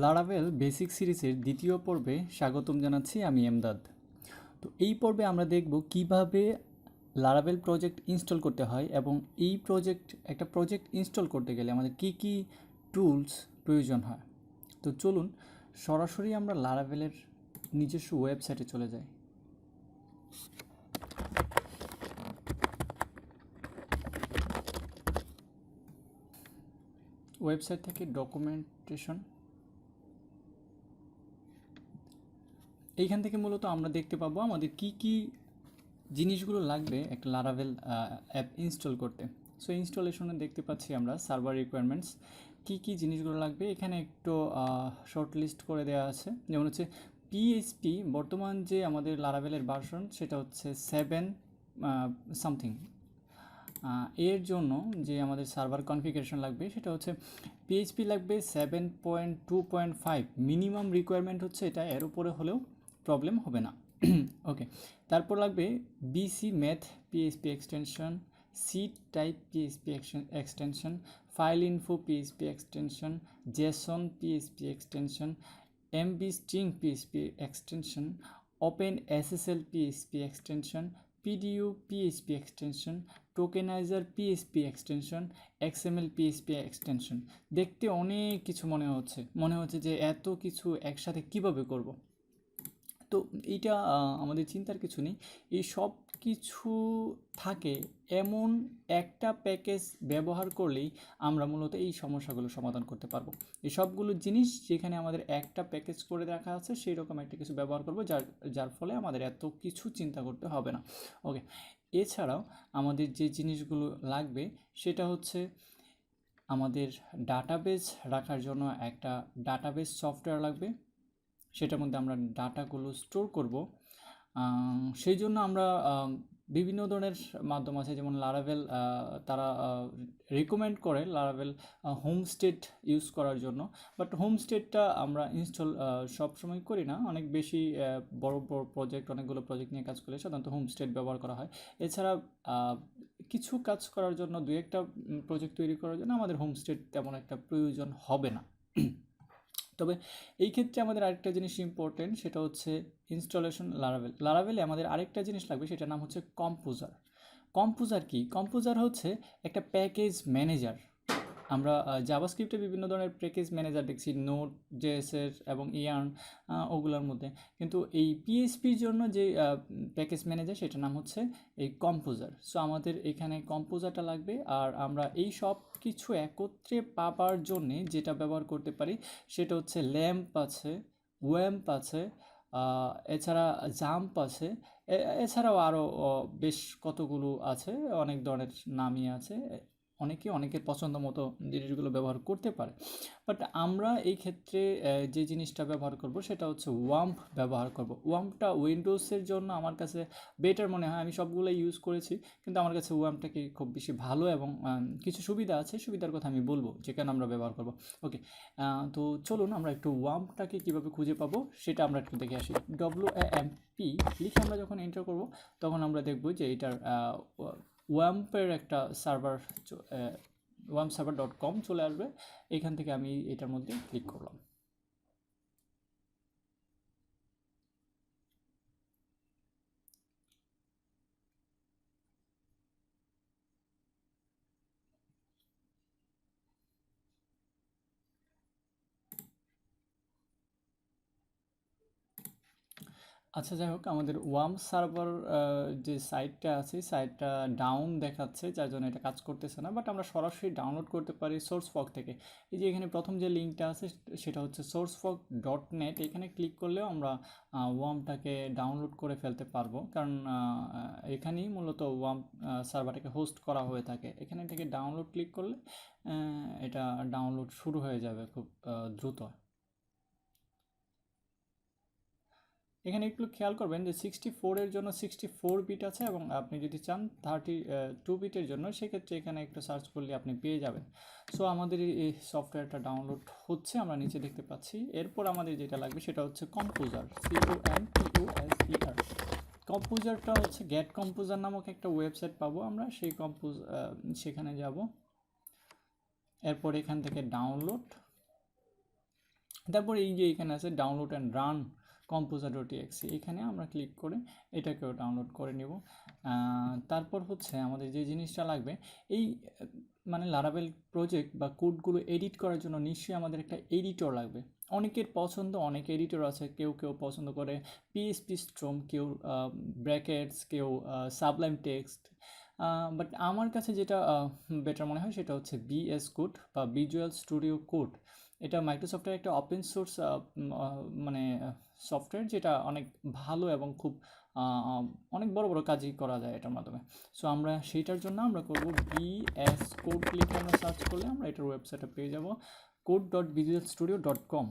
Laravel basic সিরিজের দ্বিতীয় পর্বে স্বাগতম জানাচ্ছি আমি এমদাদ। তো এই পর্বে আমরা দেখব কিভাবে লারাভেল প্রজেক্ট ইনস্টল করতে হয় এবং এই একটা প্রজেক্ট ইনস্টল করতে গেলে আমাদের কি কি টুলস প্রয়োজন হয়। তো চলুন সরাসরি আমরা লারাভেলের নিজস্ব ওয়েবসাইটে চলে যাই। ওয়েবসাইট থেকে ডকুমেন্টেশন, এইখান থেকে মূলত আমরা দেখতে পাবো আমাদের কি কি জিনিসগুলো লাগবে একটা লারাভেল অ্যাপ ইনস্টল করতে। সো ইনস্টলেশনে দেখতে পাচ্ছি আমরা সার্ভার রিকোয়ারমেন্টস, কী কী জিনিসগুলো লাগবে এখানে একটু শর্ট লিস্ট করে দেওয়া আছে। যেমন হচ্ছে পিএইচপি, বর্তমান যে আমাদের লারাভেলের ভার্সন সেটা হচ্ছে 7 সামথিং। এর জন্য যে আমাদের সার্ভার কনফিগারেশন লাগবে সেটা হচ্ছে পিএইচপি লাগবে 7.2.5, মিনিমাম রিকোয়ারমেন্ট হচ্ছে এটা, এর উপরে হলেও প্রবলেম হবে না। ওকে, তারপর লাগবে BC math PHP extension, C type PHP extension, file info PHP extension, JSON PHP extension, MB string PHP extension, open SSL PHP extension, PDO PHP extension, tokenizer PHP extension, XML PHP extension. দেখতে অনেক কিছু মনে হচ্ছে যে এত কিছু একসাথে কিভাবে করব। তো এইটা আমাদের চিন্তার কিছু নেই, এই সব কিছু থাকে এমন একটা প্যাকেজ ব্যবহার করলেই আমরা মূলত এই সমস্যাগুলো সমাধান করতে পারবো। এই সবগুলো জিনিস যেখানে আমাদের একটা প্যাকেজ করে রাখা আছে সেই রকম একটা কিছু ব্যবহার করব, যার ফলে আমাদের এত কিছু চিন্তা করতে হবে না। ওকে, এছাড়াও আমাদের যে জিনিসগুলো লাগবে সেটা হচ্ছে আমাদের ডাটাবেস রাখার জন্য একটা ডাটাবেস সফটওয়্যার লাগবে, সেটার মধ্যে আমরা ডাটাগুলো স্টোর করব। সেই জন্য আমরা বিভিন্ন ধরনের মাধ্যম আছে, যেমন লারাভেল তারা রিকমেন্ড করে লারাভেল হোমস্টেড ইউজ করার জন্য, বাট হোমস্টেডটা আমরা ইনস্টল সবসময় করি না। অনেক বেশি বড় বড় প্রজেক্ট, অনেকগুলো প্রজেক্ট নিয়ে কাজ করলে সাধারণত হোমস্টেড ব্যবহার করা হয়। এছাড়া কিছু কাজ করার জন্য, দুই একটা প্রজেক্ট তৈরি করার জন্য আমাদের হোমস্টেড তেমন একটা প্রয়োজন হবে না। তবে এই ক্ষেত্রে আমাদের আরেকটা জিনিস ইম্পর্টেন্ট, সেটা হচ্ছে ইনস্টলেশন লারাভেলে আমাদের আরেকটা জিনিস লাগবে, সেটার নাম হচ্ছে কম্পোজার। কম্পোজার কি? কম্পোজার হচ্ছে একটা প্যাকেজ ম্যানেজার। আমরা জাভাস্ক্রিপ্টে বিভিন্ন ধরনের প্যাকেজ ম্যানেজার দেখছি, নোট জেএসের এবং ইয়ার্ন, ওগুলোর মধ্যে। কিন্তু এই পিএইচপির জন্য যে প্যাকেজ ম্যানেজার সেটার নাম হচ্ছে এই কম্পোজার। সো আমাদের এখানে কম্পোজারটা লাগবে। আর আমরা এই সব কিছু একত্রে পাবার জন্যে যেটা ব্যবহার করতে পারি সেটা হচ্ছে ল্যাম্প আছে, ওয়াম্প আছে, এছাড়া জাম্প আছে, এছাড়াও আরও বেশ কতগুলো আছে, অনেক ধরনের নামই আছে। অনেকের পছন্দ মতো জিনিসগুলো ব্যবহার করতে পারে। বাট আমরা এই ক্ষেত্রে যে জিনিসটা ব্যবহার করব সেটা হচ্ছে ওয়াম্প ব্যবহার করব। ওয়াম্পটা উইন্ডোজের জন্য আমার কাছে বেটার মনে হয়, আমি সবগুলো ইউজ করেছি, কিন্তু আমার কাছে ওয়াম্পটাকে খুব বেশি ভালো, এবং কিছু সুবিধা আছে, সুবিধার কথা আমি বলবো যে কেন আমরা ব্যবহার করব। ওকে, তো চলুন আমরা একটু ওয়াম্পটাকে কীভাবে খুঁজে পাবো সেটা আমরা একটু দেখে আসি। WAMP লিখে আমরা যখন এন্টার করব তখন আমরা দেখব যে এটার ওয়াম্পের একটা সার্ভার, wampserver.com চলে আসবে। এখান থেকে আমি এটার মধ্যে ক্লিক করলাম। আচ্ছা, যাই হোক, আমাদের ওয়ার্ম সার্ভার যে সাইটটা আছে সাইটটা ডাউন দেখাচ্ছে, যার জন্য এটা কাজ করতেছে না। বাট আমরা সরাসরি ডাউনলোড করতে পারি সোর্সফগ থেকে। এই যে এখানে প্রথম যে লিঙ্কটা আছে সেটা হচ্ছে sourcefog.net, এখানে ক্লিক করলেও আমরা ওয়ার্মটাকে ডাউনলোড করে ফেলতে পারবো, কারণ এখানেই মূলত ওয়ার্ম সার্ভারটাকে হোস্ট করা হয়ে থাকে। এখানে থেকে ডাউনলোড ক্লিক করলে এটা ডাউনলোড শুরু হয়ে যাবে খুব দ্রুত। এখানে একটু খেয়াল করবেন যে 64-এর জন্য 64 বিট আছে, এবং আপনি যদি চান 32 বিটের জন্য সেক্ষেত্রে এখানে একটু সার্চ করলে আপনি পেয়ে যাবেন। সো আমাদের এই সফটওয়্যারটা ডাউনলোড হচ্ছে, আমরা নিচে দেখতে পাচ্ছি। এরপর আমাদের যেটা লাগবে সেটা হচ্ছে কম্পোজার, COMPOSER। কম্পোজারটা হচ্ছে গেট কম্পোজার নামক একটা ওয়েবসাইট পাবো আমরা, সেই সেখানে যাব। এরপর এখান থেকে ডাউনলোড, তারপরে এই যে এখানে আছে ডাউনলোড অ্যান্ড রান composer.exe, এখানে আমরা ক্লিক করে এটাকেও ডাউনলোড করে নেব। তারপর হচ্ছে আমাদের যে জিনিসটা লাগবে এই মানে লারাভেল প্রজেক্ট বা কোডগুলো এডিট করার জন্য নিশ্চয়ই আমাদের একটা এডিটর লাগবে। অনেকের পছন্দ, অনেক এডিটর আছে, কেউ কেউ পছন্দ করে পিএসপি স্ট্রম, কেউ ব্র্যাকেটস, কেউ সাবলাইম টেক্সট, বাট আমার কাছে যেটা বেটার মনে হয় সেটা হচ্ছে বিএস কোড বা ভিজুয়াল স্টুডিও কোড। এটা মাইক্রোসফটের একটা ওপেন সোর্স মানে সফটওয়্যার, যেটা অনেক ভালো এবং খুব অনেক বড় বড় কাজই করা যায় এটার মাধ্যমে। সো আমরা সেইটার জন্য আমরা করব বিএস কোড লিখে আমরা সার্চ করলে আমরা এটার ওয়েবসাইটে পেয়ে যাব code.visualstudio.com।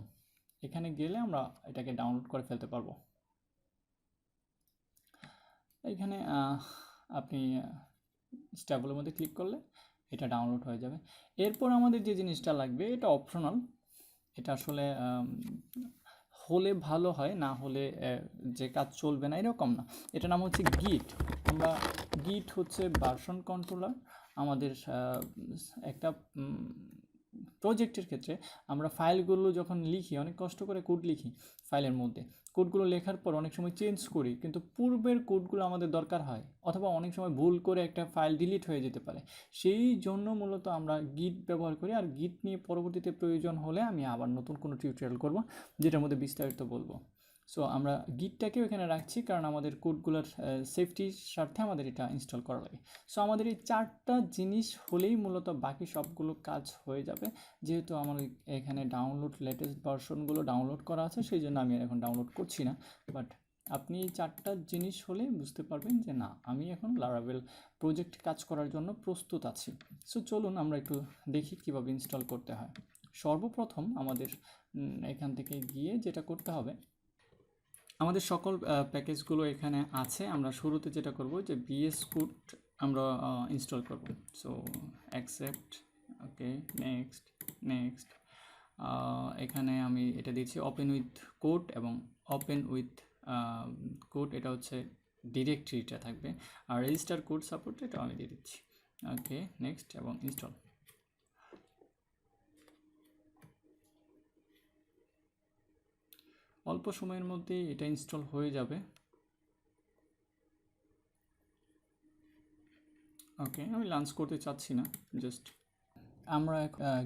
এখানে গেলে আমরা এটাকে ডাউনলোড করে ফেলতে পারবো। এখানে আপনি স্ট্যাবলের মধ্যে ক্লিক করলে এটা ডাউনলোড হয়ে যাবে। এরপর আমাদের যে জিনিসটা লাগবে এটা অপশনাল, এটা আসলে হলে ভালো হয়, না হলে যে কাজ চলবে না এরকম না। এটার নাম হচ্ছে গিট। আমরা গিট হচ্ছে ভার্সন কন্ট্রোলার। আমাদের একটা প্রজেক্টের ক্ষেত্রে আমরা ফাইলগুলো যখন লিখি, অনেক কষ্ট করে কোড লিখি ফাইলের মধ্যে, কোডগুলো লেখার পর অনেক সময় চেঞ্জ করি, কিন্তু পূর্বের কোডগুলো আমাদের দরকার হয়, অথবা অনেক সময় ভুল করে একটা ফাইল ডিলিট হয়ে যেতে পারে। সেই জন্য মূলত আমরা গিট ব্যবহার করি। আর গিট নিয়ে পরবর্তীতে প্রয়োজন হলে আমি আবার নতুন কোনো টিউটোরিয়াল করব, যেটার মধ্যে বিস্তারিত বলবো। সো আমরা গিটটাকেও এখানে রাখছি কারণ আমাদের কোডগুলোর সেফটির স্বার্থে আমাদের এটা ইনস্টল করা লাগে। সো আমাদের এই 4টা জিনিস হলেই মূলত বাকি সবগুলো কাজ হয়ে যাবে। যেহেতু আমার এখানে ডাউনলোড লেটেস্ট ভার্সনগুলো ডাউনলোড করা আছে, সেই জন্য আমি এখন ডাউনলোড করছি না। বাট আপনি এই 4টা জিনিস হলে বুঝতে পারবেন যে না, আমি এখন লারাভেল প্রজেক্ট কাজ করার জন্য প্রস্তুত আছি। সো চলুন আমরা একটু দেখি কীভাবে ইনস্টল করতে হয়। সর্বপ্রথম আমাদের এখান থেকে গিয়ে যেটা করতে হবে, আমাদের সকল প্যাকেজগুলো এখানে আছে। আমরা শুরুতে যেটা করব যে বিএস কোড আমরা ইনস্টল করব। সো অ্যাকসেপ্ট, ওকে, নেক্সট নেক্সট। এখানে আমি এটা দিচ্ছি ওপেন উইথ কোড এবং ওপেন উইথ কোড, এটা হচ্ছে ডিরেক্টরিটা থাকবে। আর রেজিস্টার কোড সাপোর্ট এটা আমি দিয়ে দিচ্ছি। ওকে, নেক্সট এবং ইনস্টল। অল্প সময়ের মধ্যে এটা ইনস্টল হয়ে যাবে। ওকে, আমি লঞ্চ করতে চাচ্ছি না, জাস্ট আমরা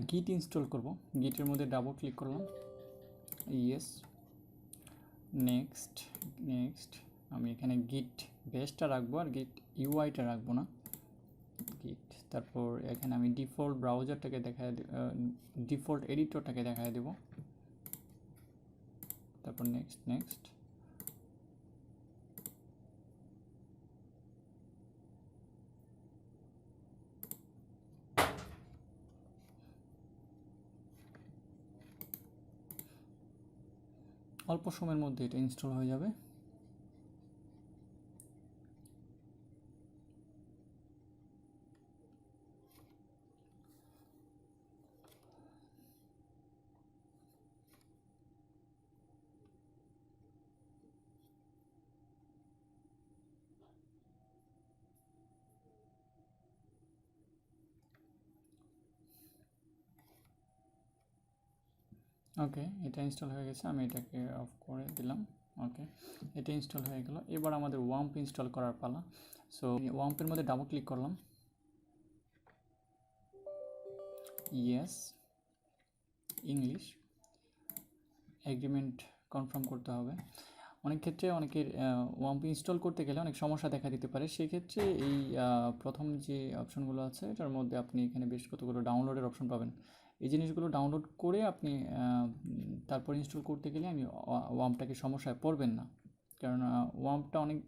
গিট ইনস্টল করব। গিটের মধ্যে ডাবল ক্লিক করলাম, ইয়েস, নেক্সট নেক্সট। আমি এখানে গিট বেসটা রাখবো আর গিট ইউআইটা রাখবো না, গিট। তারপর এখানে আমি ডিফল্ট ব্রাউজারটাকে দেখায়, ডিফল্ট এডিটরটাকে দেখায় দেব। তারপর নেক্সট নেক্সট। অল্প সময়ের মধ্যে এটা ইনস্টল হয়ে যাবে। ওকে, এটা ইনস্টল হয়ে গেছে, আমি এটাকে অফ করে দিলাম। ওকে, এটা ইনস্টল হয়ে গেল। এবার আমাদের ওয়াম্প ইনস্টল করার পালা। সো ওয়াম্পের মধ্যে ডাবল ক্লিক করলাম, ইয়েস, ইংলিশ, এগ্রিমেন্ট কনফার্ম করতে হবে। অনেক ক্ষেত্রে অনেকের ওয়াম্প ইনস্টল করতে গেলে অনেক সমস্যা দেখা দিতে পারে। সেক্ষেত্রে এই প্রথম যে অপশনগুলো আছে এটার মধ্যে আপনি এখানে বেশ কতগুলো ডাউনলোডের অপশন পাবেন। এই জিনিসগুলো ডাউনলোড করে আপনি তারপর ইনস্টল করতে গেলে আমি ওয়াম্পটাকে সমস্যায় পড়বেন না, কারণ ওয়াম্পটা অনেক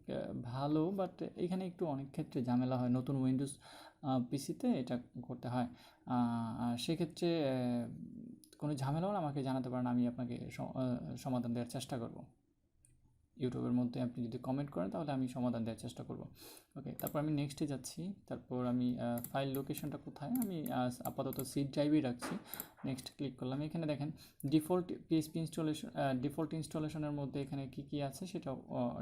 ভালো, বাট এখানে একটু অনেক ক্ষেত্রে ঝামেলা হয়। নতুন উইন্ডোজ পিসিতে এটা করতে হয়। সেক্ষেত্রে কোনো ঝামেলা হলে আমাকে জানাতে পারেন, আমি আপনাকে সমাধান দেওয়ার চেষ্টা করব। ইউটিউবের মধ্যে আপনি যদি কমেন্ট করেন তাহলে আমি সমাধান দেওয়ার চেষ্টা করব। ওকে, তারপর আমি নেক্সটে যাচ্ছি। তারপর আমি ফাইল লোকেশনটা কোথায়, আমি আপাতত সি ড্রাইভেই রাখছি। নেক্সট ক্লিক করলাম। এখানে দেখেন ডিফল্ট পিএইচপি ইনস্টলেশন, ডিফল্ট ইনস্টলেশনের মধ্যে এখানে কী আছে সেটা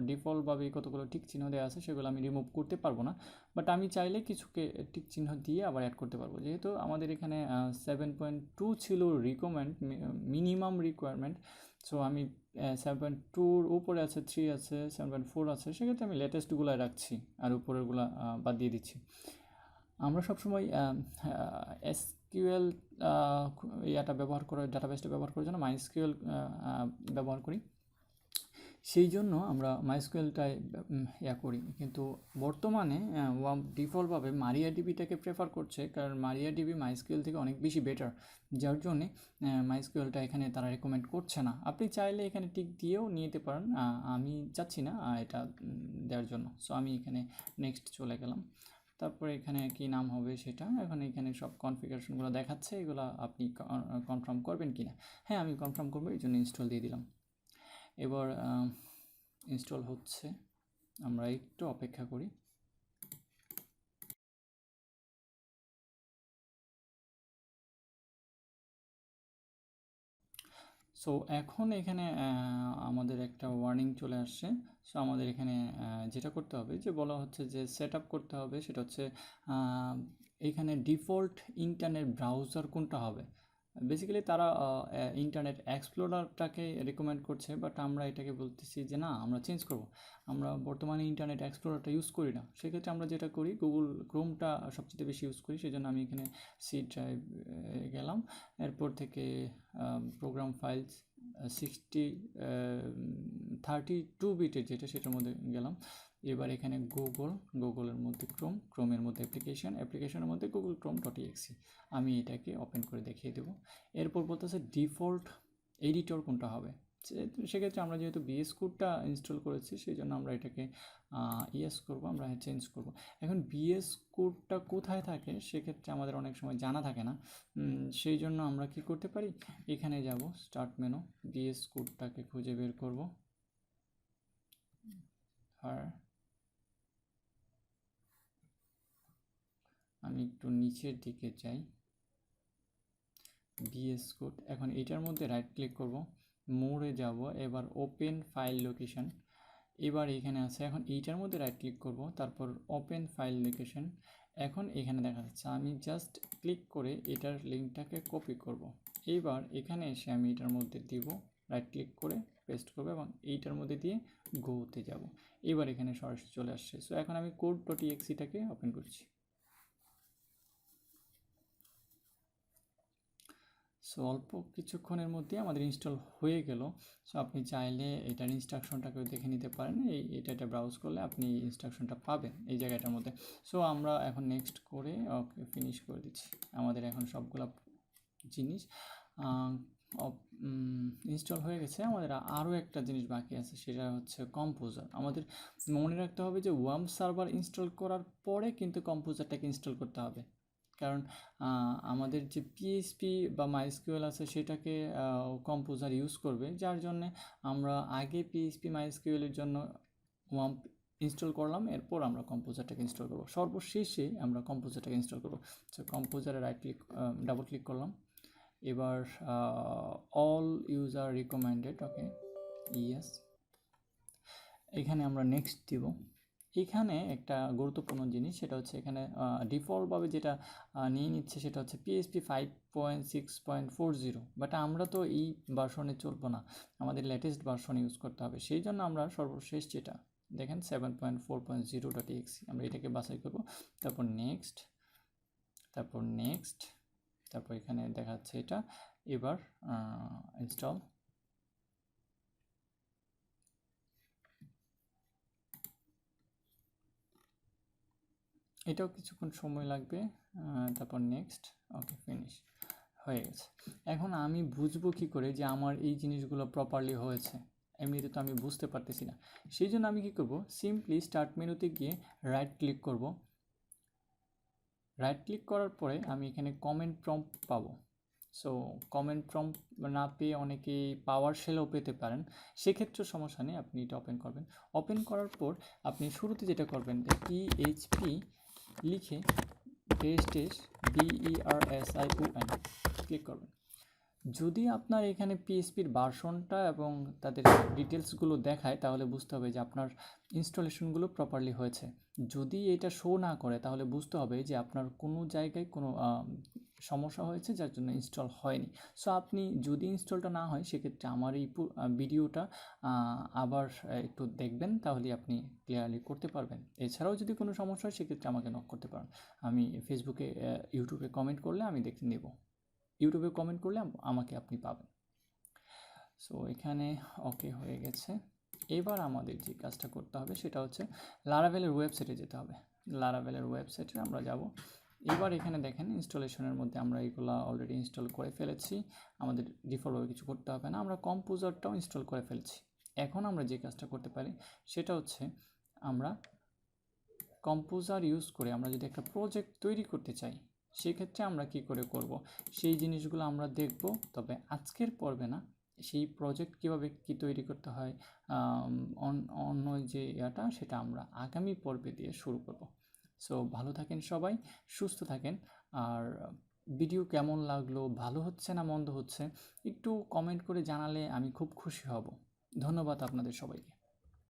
ডিফল্টভাবে কতগুলো টিক চিহ্ন দেওয়া আছে, সেগুলো আমি রিমুভ করতে পারবো না, বাট আমি চাইলে কিছুকে টিক চিহ্ন দিয়ে আবার অ্যাড করতে পারবো। যেহেতু আমাদের এখানে 7.2 ছিল মিনিমাম রিকোয়ারমেন্ট, সো আমি 7.2-র উপরে আছে 3 আছে 7.4 আছে, সেক্ষেত্রে আমি লেটেস্টগুলো রাখছি আর উপরেরগুলো বাদ দিয়ে দিচ্ছি। আমরা সবসময় এসকিউএল ইয়াটা ব্যবহার করে, ডাটাবেসটা ব্যবহার করার জন্য মাইএসকিউএল ব্যবহার করি, সেই জন্য আমরা মাইএসকিউএলটাই করি। কিন্তু বর্তমানে ডিফল্টভাবে মারিয়াডিবিটাকে প্রেফার করছে, কারণ মারিয়াডিবি মাইএসকিউএল থেকে অনেক বেশি বেটার, যার জন্যে মাইএসকিউএলটা এখানে তারা রেকমেন্ড করছে না। আপনি চাইলে এখানে টিক দিয়েও নিতে পারেন, আমি চাচ্ছি না এটা দেওয়ার জন্য। সো আমি এখানে নেক্সট চলে গেলাম। তারপরে এখানে কি নাম হবে সেটা, এখন এখানে সব কনফিগারেশনগুলো দেখাচ্ছে, এগুলো আপনি কনফার্ম করবেন কি না। হ্যাঁ, আমি কনফার্ম করবো, এই জন্য ইনস্টল দিয়ে দিলাম। এবার ইনস্টল হচ্ছে, আমরা একটু অপেক্ষা করি। সো এখন এখানে আমাদের একটা ওয়ার্নিং চলে আসছে। সো আমাদের এখানে যেটা করতে হবে, যে বলা হচ্ছে যে সেট আপ করতে হবে, সেটা হচ্ছে এখানে ডিফল্ট ইন্টারনেট ব্রাউজার কোনটা হবে। বেসিক্যালি তারা ইন্টারনেট এক্সপ্লোরারটাকে রেকমেন্ড করছে, বাট আমরা এটাকে বলতেছি যে না, আমরা চেঞ্জ করব। আমরা বর্তমানে ইন্টারনেট এক্সপ্লোরারটা ইউজ করি না, সেক্ষেত্রে আমরা যেটা করি, গুগল ক্রোমটা সবচেয়ে বেশি ইউজ করি। সেই জন্য আমি এখানে সি ড্রাইভ গেলাম, এরপর থেকে প্রোগ্রাম ফাইলস 32 বিটের যেটা, সেটার মধ্যে গেলাম। এবার এখানে গুগলের মধ্যে ক্রোমের মধ্যে অ্যাপ্লিকেশনের মধ্যে গুগল ক্রোম.exe, আমি এটাকে ওপেন করে দেখিয়ে দেবো। এরপর বলতেছে ডিফল্ট এডিটর কোনটা হবে। সেক্ষেত্রে আমরা যেহেতু বিএস কোডটা ইনস্টল করেছি, সেই জন্য আমরা এটাকে ইয়েস করবো, আমরা চেঞ্জ করব। এখন বিএস কোডটা কোথায় থাকে সেক্ষেত্রে আমাদের অনেক সময় জানা থাকে না, সেই জন্য আমরা কি করতে পারি, এখানে যাব স্টার্ট মেনু, বিএস কোডটাকে খুঁজে বের করব। আর আমি একটু নিচের দিকে যাই, বিএস কোড। এখন এটার মধ্যে রাইট ক্লিক করব, মোড়ে যাব, এবার ওপেন ফাইল লোকেশন। এবার এখানে আছে, এখন এইটার মধ্যে রাইট ক্লিক করব, তারপর ওপেন ফাইল লোকেশন। এখন এখানে দেখা যাচ্ছে, আমি জাস্ট ক্লিক করে এটার লিঙ্কটাকে কপি করব। এইবার এখানে এসে আমি এটার মধ্যে দিব, রাইট ক্লিক করে পেস্ট করবো এবং এইটার মধ্যে দিয়ে গোতে যাব। এবার এখানে সরাসরি চলে আসছে। সো এখন আমি code.exeটাকে ওপেন করছি। সো অল্প কিছুক্ষণের মধ্যে আমাদের ইনস্টল হয়ে গেল। সো আপনি চাইলে এটার ইনস্ট্রাকশনটাকেও দেখে নিতে পারেন, এটা ব্রাউজ করলে আপনি ইনস্ট্রাকশনটা পাবেন এই জায়গাটার মধ্যে। সো আমরা এখন নেক্সট করে ওকে ফিনিশ করে দিচ্ছি। আমাদের এখন সবগুলো জিনিস ইনস্টল হয়ে গেছে। আমাদের আরও একটা জিনিস বাকি আছে, সেটা হচ্ছে কম্পোজার। আমাদের মনে রাখতে হবে যে ওয়ার্ম সার্ভার ইনস্টল করার পরে কিন্তু কম্পোজারটাকে ইনস্টল করতে হবে, কারণ আমাদের যে পিএইচপি বা মাইএসকিউএল আছে সেটাকে কম্পোজার ইউজ করবে, যার জন্যে আমরা আগে পিএইচপি মাইএসকিউএলের জন্য ওয়াম্প ইনস্টল করলাম, এরপর আমরা কম্পোজারটাকে ইনস্টল করব, সর্বশেষে আমরা কম্পোজারটাকে ইনস্টল করব। সো কম্পোজারে রাইট ক্লিক, ডাবল ক্লিক করলাম। এবার all user recommended, okay yes. এখানে আমরা নেক্সট দিব। এখানে একটা গুরুত্বপূর্ণ জিনিস, সেটা হচ্ছে এখানে ডিফল্টভাবে যেটা নিয়ে নিচ্ছে সেটা হচ্ছে পিএইচপি 5.6.40, বাট আমরা তো এই ভার্সনে চলবো না, আমাদের লেটেস্ট ভার্সন ইউজ করতে হবে। সেই জন্য আমরা সর্বশেষ যেটা দেখেন 7.4.0.exe, আমরা এটাকে বাছাই করব। তারপর নেক্সট, তারপর এখানে দেখাচ্ছে এটা। এবার ইনস্টল। এটাও কিছুক্ষণ সময় লাগবে। তারপর নেক্সট, ওকে ফিনিশ হয়ে গেছে। এখন আমি বুঝবো কী করে যে আমার এই জিনিসগুলো প্রপারলি হয়েছে, এমনিতে তো আমি বুঝতে পারতেছি না। সেই জন্য আমি কী করব, সিম্পলি স্টার্ট মেনুতে গিয়ে রাইট ক্লিক করব। রাইট ক্লিক করার পরে আমি এখানে কমেন্ট প্রম্পট পাবো। সো কমেন্ট প্রম্পট না পেয়ে অনেকেই পাওয়ার শেলও পেতে পারেন, সেক্ষেত্রে সমস্যা নেই, আপনি এটা ওপেন করবেন। ওপেন করার পর আপনি শুরুতে যেটা করবেন পিএইচপি লিখে BERSION ক্লিক করবেন। যদি আপনার এখানে পিএইচপির ভার্সনটা এবং তাদের ডিটেলসগুলো দেখায় তাহলে বুঝতে হবে যে আপনার ইনস্টলেশনগুলো প্রপারলি হয়েছে। যদি এটা শো না করে তাহলে বুঝতে হবে যে আপনার কোনো জায়গায় কোনো সমস্যা হয়েছে যার জন্য ইনস্টল হয়নি। সো আপনি যদি ইনস্টলটা না হয় সেক্ষেত্রে আমার এই ভিডিওটা আবার একটু দেখবেন, তাহলে আপনি ক্লিয়ারলি করতে পারবেন। এছাড়াও যদি কোনো সমস্যা হয় সেক্ষেত্রে আমাকে নক করতে পারেন। আমি ফেসবুকে ইউটিউবে কমেন্ট করলে আমি দেখে নেব, ইউটিউবে কমেন্ট করলে আমাকে আপনি পাবেন। সো এখানে ওকে হয়ে গেছে। এবার আমাদের যে কাজটা করতে হবে সেটা হচ্ছে লারাভেলের ওয়েবসাইটে যেতে হবে। লারাভেলের ওয়েবসাইটে আমরা যাব। এবার এখানে দেখেন ইনস্টলেশনের মধ্যে আমরা এগুলো অলরেডি ইনস্টল করে ফেলেছি, আমাদের ডিফল্টভাবে কিছু করতে হবে না, আমরা কম্পোজারটাও ইনস্টল করে ফেলেছি। এখন আমরা যে কাজটা করতে পারি সেটা হচ্ছে আমরা কম্পোজার ইউজ করে আমরা যদি একটা প্রজেক্ট তৈরি করতে চাই সেক্ষেত্রে আমরা কি করে করব সেই জিনিসগুলো আমরা দেখব, তবে আজকের পর্বে না। সেই প্রজেক্ট কীভাবে কি তৈরি করতে হয় অন্য যে ইয়াটা সেটা আমরা আগামী পর্বে দিয়ে শুরু করব। সো ভালো থাকেন সবাই, সুস্থ থাকেন। আর ভিডিও কেমন লাগলো, ভালো হচ্ছে না মন্দ হচ্ছে, একটু কমেন্ট করে জানালে আমি খুব খুশি হব। ধন্যবাদ আপনাদের সবাইকে।